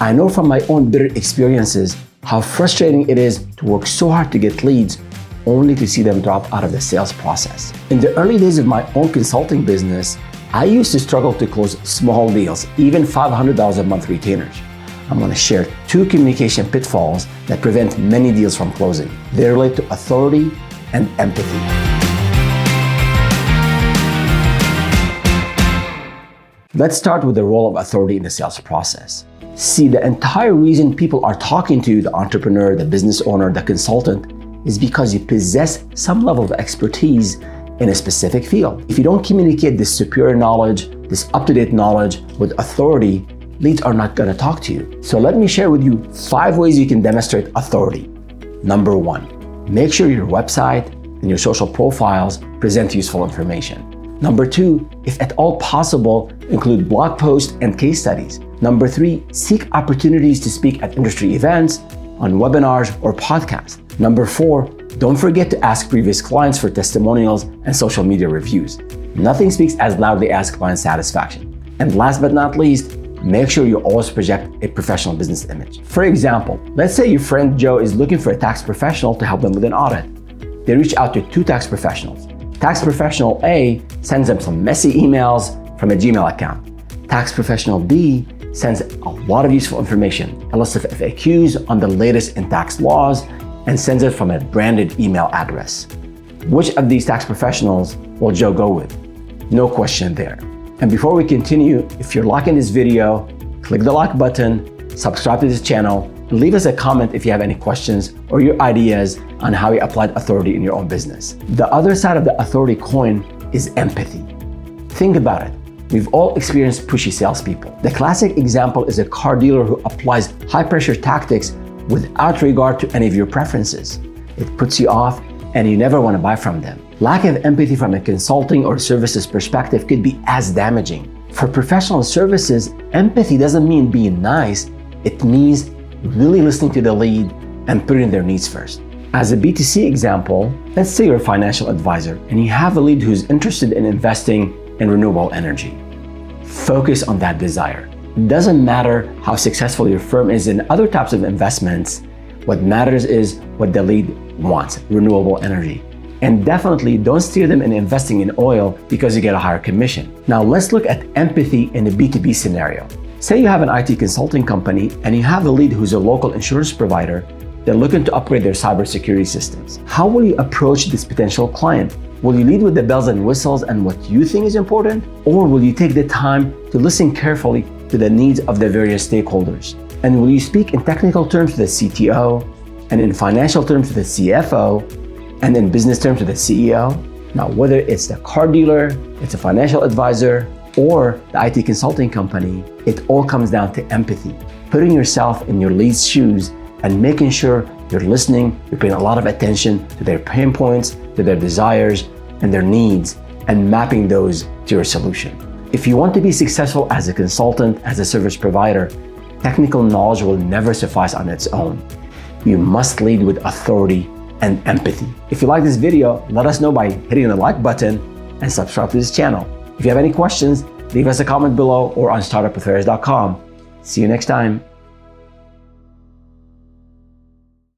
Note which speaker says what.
Speaker 1: I know from my own bitter experiences how frustrating it is to work so hard to get leads only to see them drop out of the sales process. In the early days of my own consulting business, I used to struggle to close small deals, even $500 a month retainers. I'm going to share 2 communication pitfalls that prevent many deals from closing. They relate to authority and empathy. Let's start with the role of authority in the sales process. See, the entire reason people are talking to you, the entrepreneur, the business owner, the consultant, is because you possess some level of expertise in a specific field. If you don't communicate this superior knowledge, this up-to-date knowledge with authority, leads are not going to talk to you. So let me share with you 5 ways you can demonstrate authority. Number 1, make sure your website and your social profiles present useful information. Number 2, if at all possible, include blog posts and case studies. Number 3, seek opportunities to speak at industry events, on webinars or podcasts. Number 4, don't forget to ask previous clients for testimonials and social media reviews. Nothing speaks as loudly as client satisfaction. And last but not least, make sure you always project a professional business image. For example, let's say your friend Joe is looking for a tax professional to help them with an audit. They reach out to 2 tax professionals. Tax professional A sends them some messy emails from a Gmail account. Tax professional B sends a lot of useful information, a list of FAQs on the latest in tax laws, and sends it from a branded email address. Which of these tax professionals will Joe go with? No question there. And before we continue, if you're liking this video, click the like button, subscribe to this channel, and leave us a comment if you have any questions or your ideas on how you applied authority in your own business. The other side of the authority coin is empathy. Think about it. We've all experienced pushy salespeople. The classic example is a car dealer who applies high-pressure tactics without regard to any of your preferences. It puts you off and you never want to buy from them. Lack of empathy from a consulting or services perspective could be as damaging. For professional services, empathy doesn't mean being nice. It means really listening to the lead and putting their needs first. As a B2C example, let's say you're a financial advisor and you have a lead who's interested in investing in renewable energy. Focus on that desire. It doesn't matter how successful your firm is in other types of investments. What matters is what the lead wants, renewable energy. And definitely don't steer them in investing in oil because you get a higher commission. Now let's look at empathy in a B2B scenario. Say you have an IT consulting company and you have a lead who's a local insurance provider. They're looking to upgrade their cybersecurity systems. How will you approach this potential client? Will you lead with the bells and whistles and what you think is important? Or will you take the time to listen carefully to the needs of the various stakeholders? And will you speak in technical terms to the CTO, and in financial terms to the CFO, and in business terms to the CEO? Now, whether it's the car dealer, it's a financial advisor, or the IT consulting company, it all comes down to empathy. Putting yourself in your lead's shoes and making sure you're listening, you're paying a lot of attention to their pain points, to their desires, and their needs, and mapping those to your solution. If you want to be successful as a consultant, as a service provider, technical knowledge will never suffice on its own. You must lead with authority and empathy. If you like this video, let us know by hitting the like button and subscribe to this channel. If you have any questions, leave us a comment below or on startupaffairs.com. See you next time.